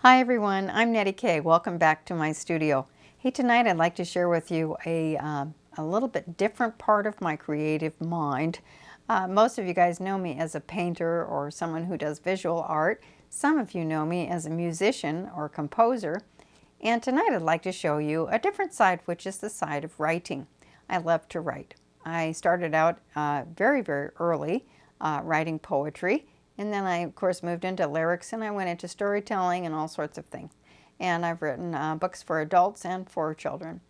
Hi everyone, I'm Nettie Kay. Welcome back to my studio. Hey, tonight I'd like to share with you a little bit different part of my creative mind. Most of you guys know me as a painter or someone who does visual art. Some of you know me as a musician or composer. And tonight I'd like to show you a different side, which is the side of writing. I love to write. I started out very early writing poetry. And then I, of course, moved into lyrics and I went into storytelling and all sorts of things. And I've written books for adults and for children.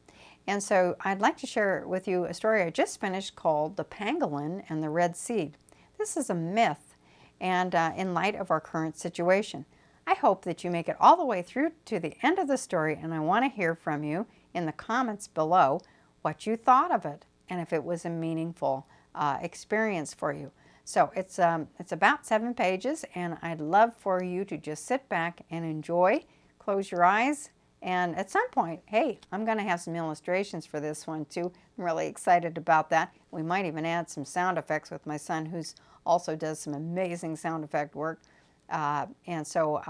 And so I'd like to share with you a story I just finished called The Pangolin and the Red Seed. This is a myth, and in light of our current situation. I hope that you make it all the way through to the end of the story, and I want to hear from you in the comments below what you thought of it and if it was a meaningful experience for you. So it's about 7 pages, and I'd love for you to just sit back and enjoy, close your eyes, and at some point, hey, I'm going to have some illustrations for this one too. I'm really excited about that. We might even add some sound effects with my son, who's also does some amazing sound effect work. And so,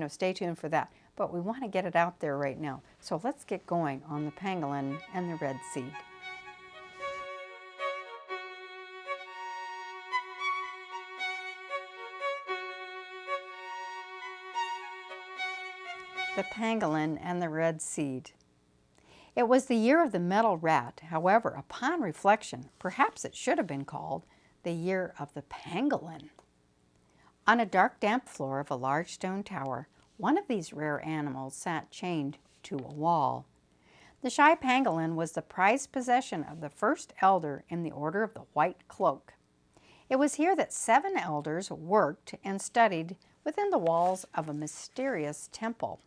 stay tuned for that. But we want to get it out there right now. So let's get going on The Pangolin and the Red Seed. The Pangolin and the Red Seed. It was the year of the metal rat. However, upon reflection, perhaps it should have been called the year of the pangolin. On a dark, damp floor of a large stone tower, one of these rare animals sat chained to a wall. The shy pangolin was the prized possession of the first elder in the Order of the White Cloak. It was here that 7 elders worked and studied within the walls of a mysterious temple.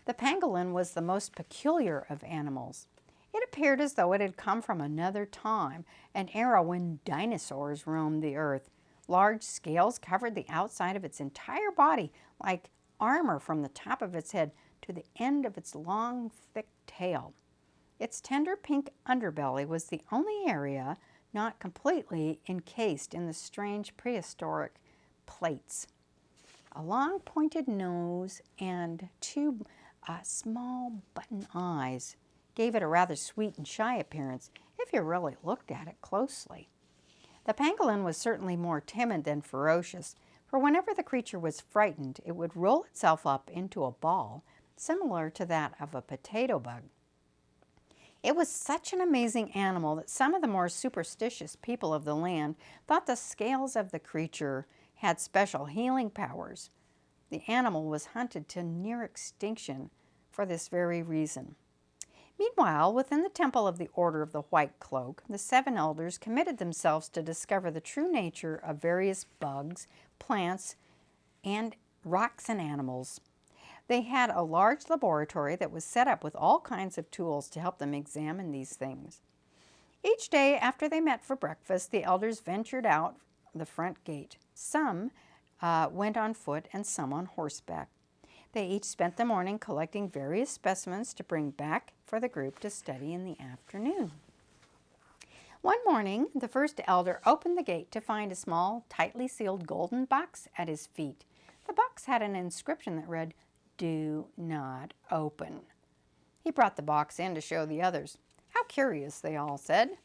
The pangolin was the most peculiar of animals. It appeared as though it had come from another time, an era when dinosaurs roamed the earth. Large scales covered the outside of its entire body, like armor from the top of its head to the end of its long, thick tail. Its tender pink underbelly was the only area not completely encased in the strange prehistoric plates. A long pointed nose and 2 small button eyes gave it a rather sweet and shy appearance if you really looked at it closely. The pangolin was certainly more timid than ferocious, for whenever the creature was frightened, it would roll itself up into a ball similar to that of a potato bug. It was such an amazing animal that some of the more superstitious people of the land thought the scales of the creature had special healing powers. The animal was hunted to near extinction for this very reason. Meanwhile, within the temple of the Order of the White Cloak, the 7 elders committed themselves to discover the true nature of various bugs, plants, and rocks and animals. They had a large laboratory that was set up with all kinds of tools to help them examine these things. Each day after they met for breakfast, the elders ventured out the front gate. Some went on foot and some on horseback. They each spent the morning collecting various specimens to bring back for the group to study in the afternoon. One morning, the first elder opened the gate to find a small, tightly sealed golden box at his feet. The box had an inscription that read, "Do not open." He brought the box in to show the others. "How curious," they all said.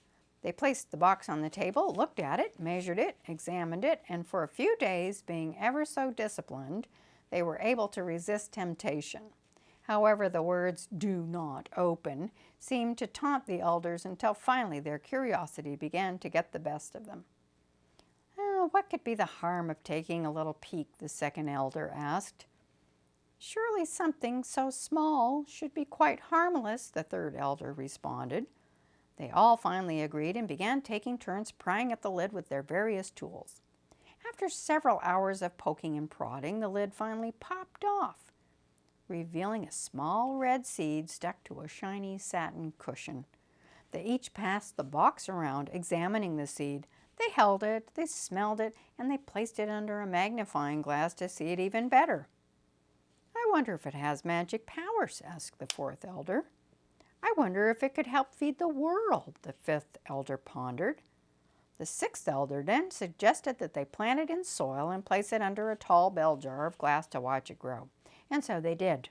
They placed the box on the table, looked at it, measured it, examined it, and for a few days, being ever so disciplined, they were able to resist temptation. However, the words "do not open" seemed to taunt the elders until finally their curiosity began to get the best of them. What could be the harm of taking a little peek?" the second elder asked. "Surely something so small should be quite harmless," the third elder responded. They all finally agreed and began taking turns prying at the lid with their various tools. After several hours of poking and prodding, the lid finally popped off, revealing a small red seed stuck to a shiny satin cushion. They each passed the box around, examining the seed. They held it, they smelled it, and they placed it under a magnifying glass to see it even better. "I wonder if it has magic powers?" asked the fourth elder. "I wonder if it could help feed the world," the fifth elder pondered. The sixth elder then suggested that they plant it in soil and place it under a tall bell jar of glass to watch it grow. And so they did.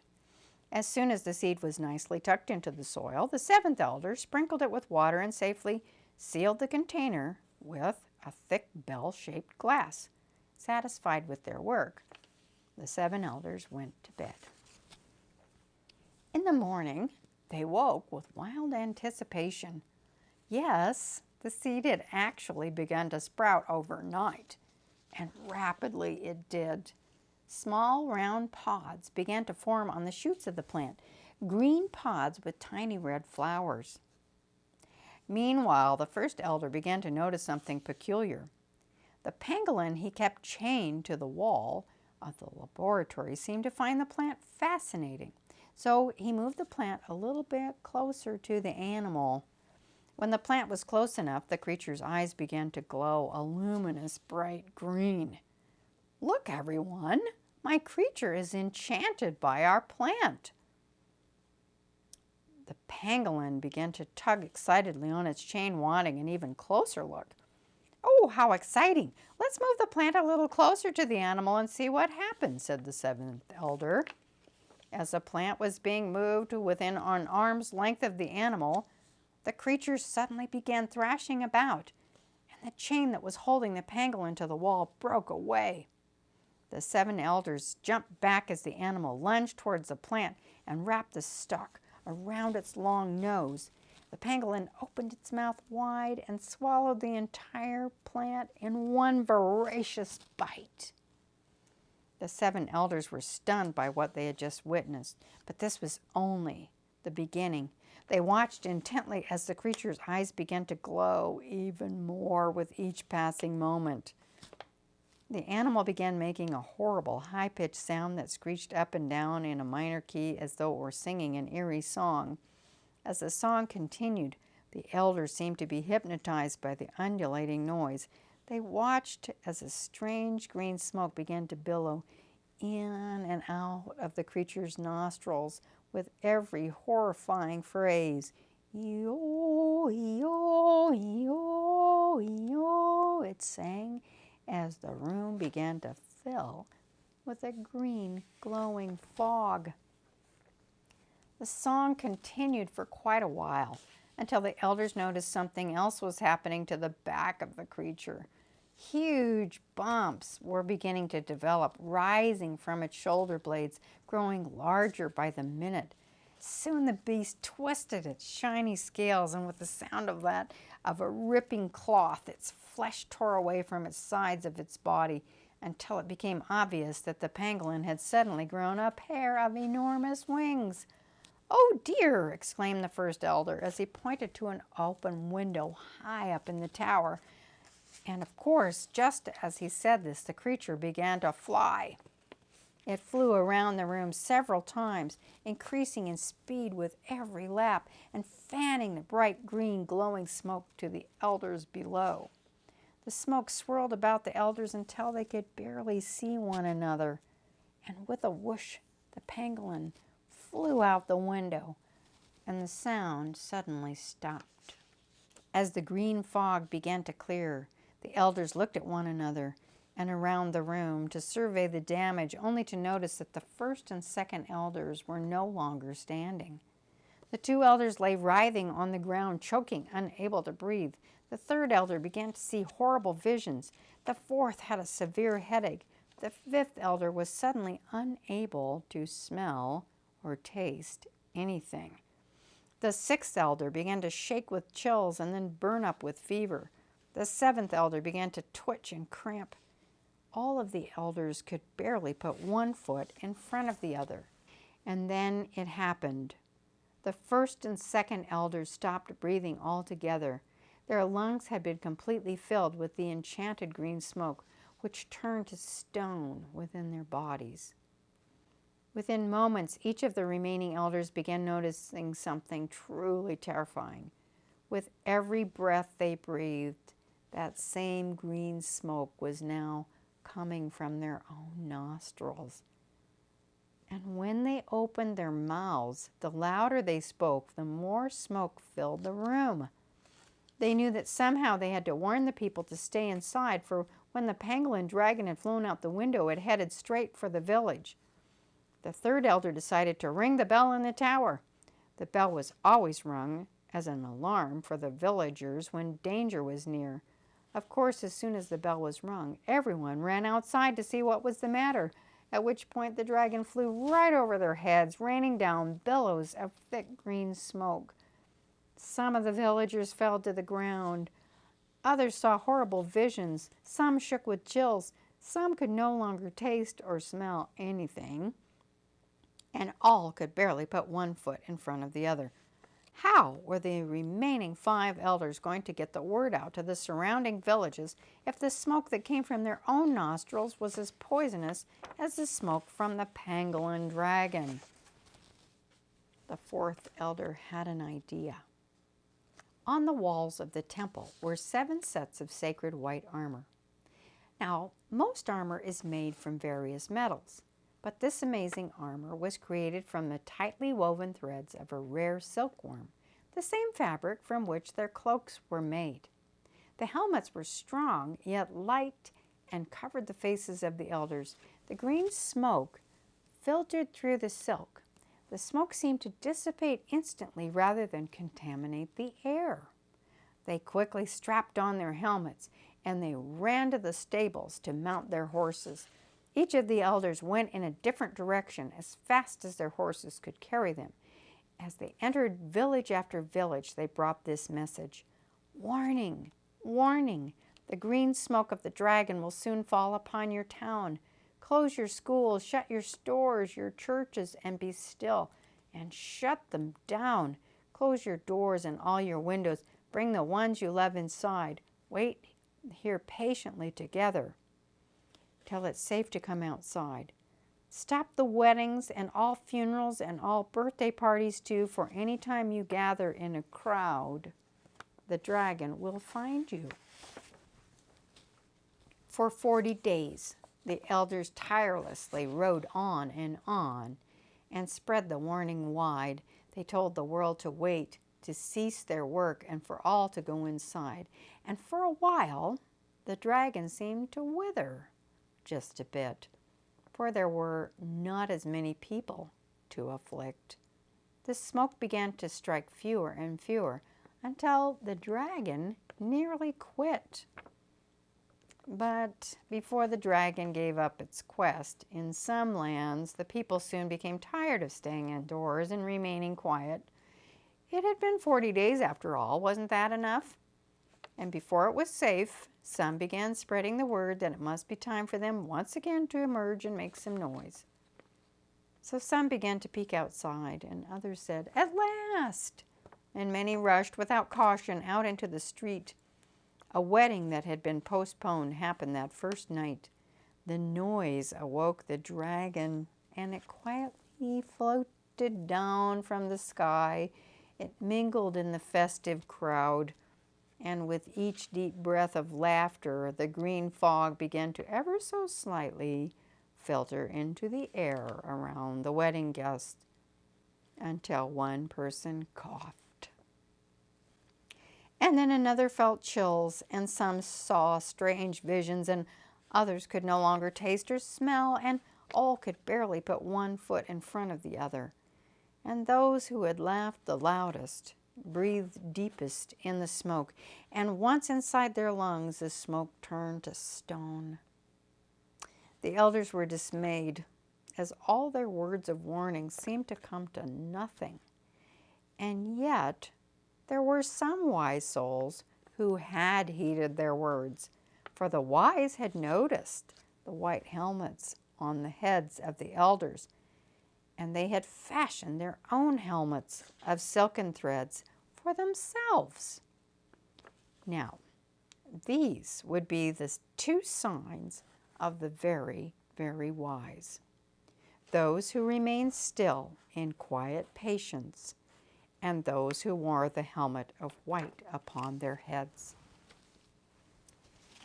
As soon as the seed was nicely tucked into the soil, the seventh elder sprinkled it with water and safely sealed the container with a thick bell-shaped glass. Satisfied with their work, the seven elders went to bed. In the morning, they woke with wild anticipation. Yes, the seed had actually begun to sprout overnight, and rapidly it did. Small round pods began to form on the shoots of the plant, green pods with tiny red flowers. Meanwhile, the first elder began to notice something peculiar. The pangolin he kept chained to the wall of the laboratory seemed to find the plant fascinating, so he moved the plant a little bit closer to the animal. When the plant was close enough, the creature's eyes began to glow a luminous bright green. "Look, everyone, my creature is enchanted by our plant." The pangolin began to tug excitedly on its chain, wanting an even closer look. "Oh, how exciting! Let's move the plant a little closer to the animal and see what happens," said the seventh elder. As the plant was being moved within an arm's length of the animal, the creature suddenly began thrashing about, and the chain that was holding the pangolin to the wall broke away. The seven elders jumped back as the animal lunged towards the plant and wrapped the stalk around its long nose. The pangolin opened its mouth wide and swallowed the entire plant in one voracious bite. The seven elders were stunned by what they had just witnessed, but this was only the beginning. They watched intently as the creature's eyes began to glow even more with each passing moment. The animal began making a horrible, high-pitched sound that screeched up and down in a minor key as though it were singing an eerie song. As the song continued, the elders seemed to be hypnotized by the undulating noise. They watched as a strange green smoke began to billow in and out of the creature's nostrils with every horrifying phrase. "Ee-oh, ee-oh, ee-oh, ee-oh," it sang as the room began to fill with a green, glowing fog. The song continued for quite a while, until the elders noticed something else was happening to the back of the creature. Huge bumps were beginning to develop, rising from its shoulder blades, growing larger by the minute. Soon the beast twisted its shiny scales, and with the sound of a ripping cloth, its flesh tore away from its sides of its body, until it became obvious that the pangolin had suddenly grown a pair of enormous wings. "Oh dear!" exclaimed the first elder as he pointed to an open window high up in the tower. And of course, just as he said this, the creature began to fly. It flew around the room several times, increasing in speed with every lap and fanning the bright green glowing smoke to the elders below. The smoke swirled about the elders until they could barely see one another. And with a whoosh, the pangolin flew out the window, and the sound suddenly stopped. As the green fog began to clear, the elders looked at one another and around the room to survey the damage, only to notice that the first and second elders were no longer standing. The two elders lay writhing on the ground, choking, unable to breathe. The third elder began to see horrible visions. The fourth had a severe headache. The fifth elder was suddenly unable to smell or taste anything. The sixth elder began to shake with chills and then burn up with fever. The seventh elder began to twitch and cramp. All of the elders could barely put one foot in front of the other. And then it happened. The first and second elders stopped breathing altogether. Their lungs had been completely filled with the enchanted green smoke, which turned to stone within their bodies. Within moments, each of the remaining elders began noticing something truly terrifying. With every breath they breathed, that same green smoke was now coming from their own nostrils. And when they opened their mouths, the louder they spoke, the more smoke filled the room. They knew that somehow they had to warn the people to stay inside, for when the pangolin dragon had flown out the window, it headed straight for the village. The third elder decided to ring the bell in the tower. The bell was always rung as an alarm for the villagers when danger was near. Of course, as soon as the bell was rung, everyone ran outside to see what was the matter, at which point the dragon flew right over their heads, raining down billows of thick green smoke. Some of the villagers fell to the ground. Others saw horrible visions. Some shook with chills. Some could no longer taste or smell anything. And all could barely put one foot in front of the other. How were the remaining 5 elders going to get the word out to the surrounding villages if the smoke that came from their own nostrils was as poisonous as the smoke from the pangolin dragon? The 4th elder had an idea. On the walls of the temple were 7 sets of sacred white armor. Now, most armor is made from various metals, but this amazing armor was created from the tightly woven threads of a rare silkworm, the same fabric from which their cloaks were made. The helmets were strong, yet light, and covered the faces of the elders. The green smoke filtered through the silk. The smoke seemed to dissipate instantly rather than contaminate the air. They quickly strapped on their helmets, and they ran to the stables to mount their horses. Each of the elders went in a different direction as fast as their horses could carry them. As they entered village after village, they brought this message: "Warning, warning, the green smoke of the dragon will soon fall upon your town. Close your schools, shut your stores, your churches, and be still, and shut them down. Close your doors and all your windows. Bring the ones you love inside. Wait here patiently together till it's safe to come outside. Stop the weddings and all funerals and all birthday parties too, for any time you gather in a crowd, the dragon will find you." For 40 days, the elders tirelessly rode on and spread the warning wide. They told the world to wait, to cease their work, and for all to go inside. And for a while, the dragon seemed to wither just a bit, for there were not as many people to afflict. The smoke began to strike fewer and fewer until the dragon nearly quit. But before the dragon gave up its quest, in some lands the people soon became tired of staying indoors and remaining quiet. It had been 40 days after all, wasn't that enough? And before it was safe, some began spreading the word that it must be time for them once again to emerge and make some noise. So some began to peek outside, and others said, "At last!" And many rushed without caution out into the street. A wedding that had been postponed happened that first night. The noise awoke the dragon, and it quietly floated down from the sky. It mingled in the festive crowd, and with each deep breath of laughter, the green fog began to ever so slightly filter into the air around the wedding guests until one person coughed. And then another felt chills, and some saw strange visions, and others could no longer taste or smell, and all could barely put one foot in front of the other. And those who had laughed the loudest breathed deepest in the smoke, and once inside their lungs, the smoke turned to stone. The elders were dismayed, as all their words of warning seemed to come to nothing. And yet, there were some wise souls who had heeded their words, for the wise had noticed the white helmets on the heads of the elders, and they had fashioned their own helmets of silken threads for themselves. Now, these would be the 2 signs of the very, very wise: those who remained still in quiet patience, and those who wore the helmet of white upon their heads.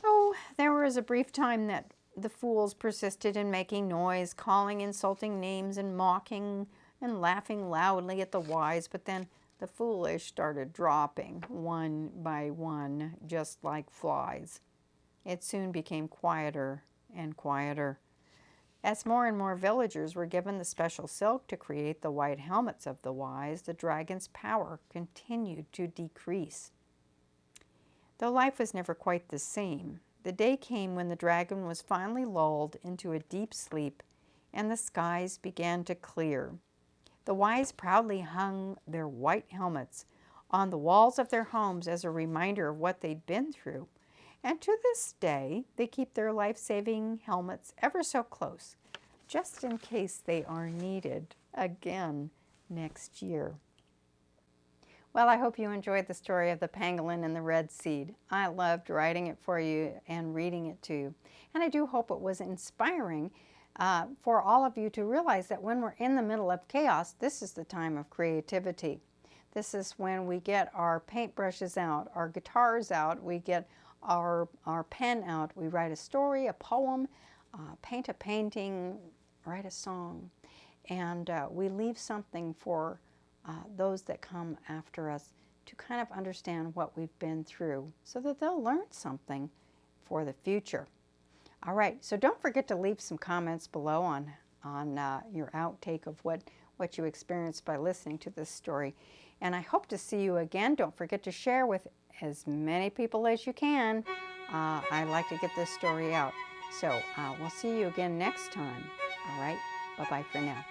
Oh, there was a brief time that the fools persisted in making noise, calling insulting names and mocking and laughing loudly at the wise, but then the foolish started dropping one by one, just like flies. It soon became quieter and quieter. As more and more villagers were given the special silk to create the white helmets of the wise, the dragon's power continued to decrease. Though life was never quite the same, the day came when the dragon was finally lulled into a deep sleep and the skies began to clear. The wise proudly hung their white helmets on the walls of their homes as a reminder of what they'd been through. And to this day, they keep their life-saving helmets ever so close, just in case they are needed again next year. Well, I hope you enjoyed the story of the pangolin and the red seed. I loved writing it for you and reading it to you. And I do hope it was inspiring for all of you to realize that when we're in the middle of chaos, this is the time of creativity. This is when we get our paintbrushes out, our guitars out, we get our pen out, we write a story, a poem, paint a painting, write a song, and we leave something for those that come after us to kind of understand what we've been through so that they'll learn something for the future. All right, so don't forget to leave some comments below on your outtake of what you experienced by listening to this story. And I hope to see you again. Don't forget to share with as many people as you can. I'd like to get this story out. So we'll see you again next time. All right, bye-bye for now.